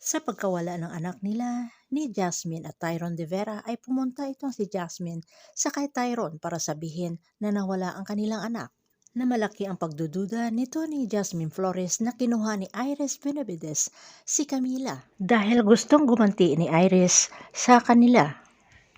Sa pagkawala ng anak nila ni Jasmine at Tyron de Vera ay pumunta itong si Jasmine sa kay Tyron para sabihin na nawala ang kanilang anak. Na malaki ang pagdududa nito ni Jasmine Flores na kinuha ni Iris Benavides si Camila dahil gustong gumanti ni Iris sa kanila.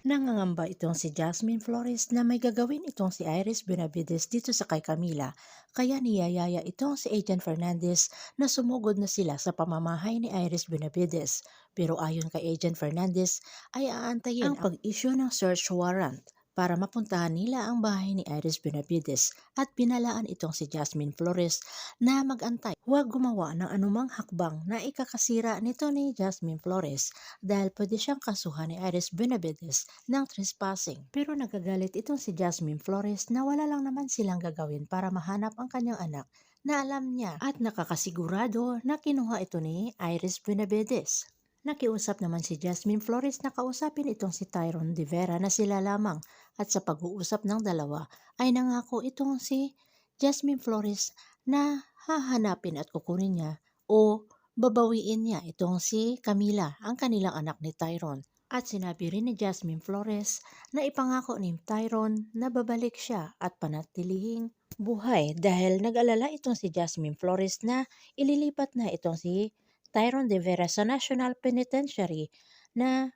Nangangamba itong si Jasmine Flores na may gagawin itong si Iris Benavides dito sa kay Camila, kaya niyayaya itong si Agent Fernandez na sumugod na sila sa pamamahay ni Iris Benavides. Pero ayon kay Agent Fernandez ay aantayin ang pag-issue ng search warrant para mapuntahan nila ang bahay ni Iris Benavides at pinalaan itong si Jasmine Flores na mag-antay. Huwag gumawa ng anumang hakbang na ikakasira nito ni Jasmine Flores dahil pwede siyang kasuhan ni Iris Benavides ng trespassing. Pero nagagalit itong si Jasmine Flores na wala lang naman silang gagawin para mahanap ang kanyang anak na alam niya at nakakasigurado na kinuha ito ni Iris Benavides. Nakiusap naman si Jasmine Flores na kausapin itong si Tyron de Vera na sila lamang at sa pag-uusap ng dalawa ay nangako itong si Jasmine Flores na hahanapin at kukunin niya o babawiin niya itong si Camila, ang kanilang anak ni Tyron. At sinabi rin ni Jasmine Flores na ipangako ni Tyron na babalik siya at panatilihing buhay dahil nag-alala itong si Jasmine Flores na ililipat na itong si Tyron de Vera sa National Penitentiary na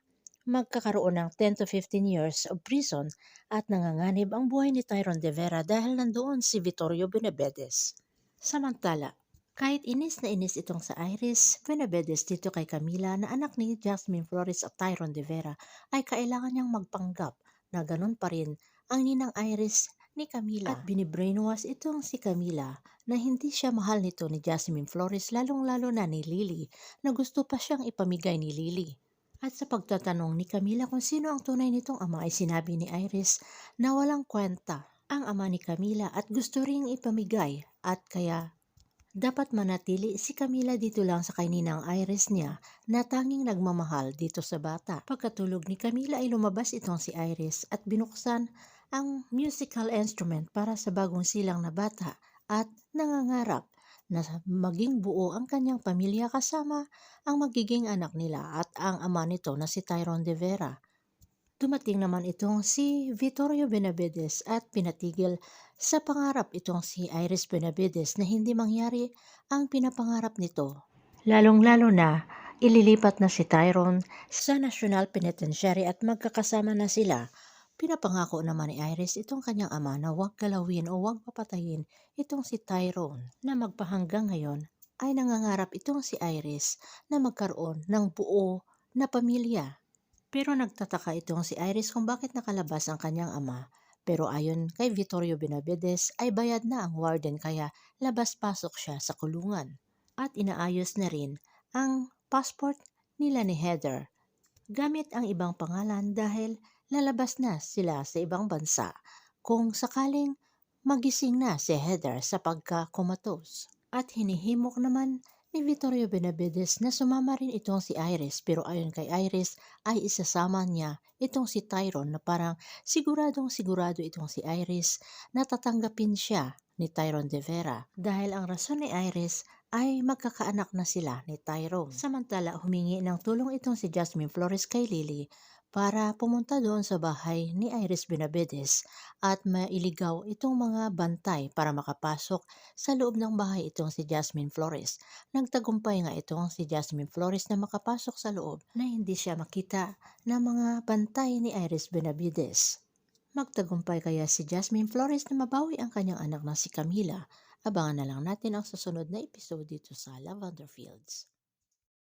magkakaroon ng 10 to 15 years of prison at nanganganib ang buhay ni Tyron de Vera dahil nandoon si Vittorio Benavides. Samantala, kahit inis na inis itong sa Iris Benavides dito kay Camila na anak ni Jasmine Flores at Tyron de Vera ay kailangan niyang magpanggap na ganun pa rin ang ninang Iris ni Camila. At binibrainwash itong si Camila na hindi siya mahal nito ni Jasmine Flores lalong-lalo na ni Lily na gusto pa siyang ipamigay ni Lily. At sa pagtatanong ni Camila kung sino ang tunay nitong ama ay sinabi ni Iris na walang kwenta ang ama ni Camila at gusto ring ipamigay at kaya dapat manatili si Camila dito lang sa kaninang Iris niya na tanging nagmamahal dito sa bata. Pagkatulog ni Camila ay lumabas itong si Iris at binuksan ang musical instrument para sa bagong silang na bata at nangangarap na maging buo ang kanyang pamilya kasama ang magiging anak nila at ang ama nito na si Tyron de Vera. Dumating naman itong si Vittorio Benavides at pinatigil sa pangarap itong si Iris Benavides na hindi mangyari ang pinapangarap nito. Lalong-lalo na ililipat na si Tyron sa National Penitentiary at magkakasama na sila. Pinapangako naman ni Iris itong kanyang ama na huwag galawin o huwag papatayin itong si Tyron na magpahanggang ngayon ay nangangarap itong si Iris na magkaroon ng buo na pamilya. Pero nagtataka itong si Iris kung bakit nakalabas ang kanyang ama. Pero ayon kay Vittorio Benavides ay bayad na ang warden kaya labas-pasok siya sa kulungan. At inaayos na rin ang passport nila ni Heather gamit ang ibang pangalan dahil lalabas na sila sa ibang bansa kung sakaling magising na si Heather sa pagka-comatose. At hinihimok naman ni Vittorio Benavides na sumama rin itong si Iris pero ayon kay Iris ay isasama niya itong si Tyron na parang siguradong sigurado itong si Iris na tatanggapin siya ni Tyron de Vera dahil ang rason ni Iris ay magkakaanak na sila ni Tyron. Samantala humingi ng tulong itong si Jasmine Flores kay Lily para pumunta doon sa bahay ni Iris Benavides at mailigaw itong mga bantay para makapasok sa loob ng bahay itong si Jasmine Flores. Nagtagumpay nga itong si Jasmine Flores na makapasok sa loob na hindi siya makita ng mga bantay ni Iris Benavides. Magtagumpay kaya si Jasmine Flores na mabawi ang kanyang anak na si Camila. Abangan na lang natin ang susunod na episode dito sa Lavender Fields.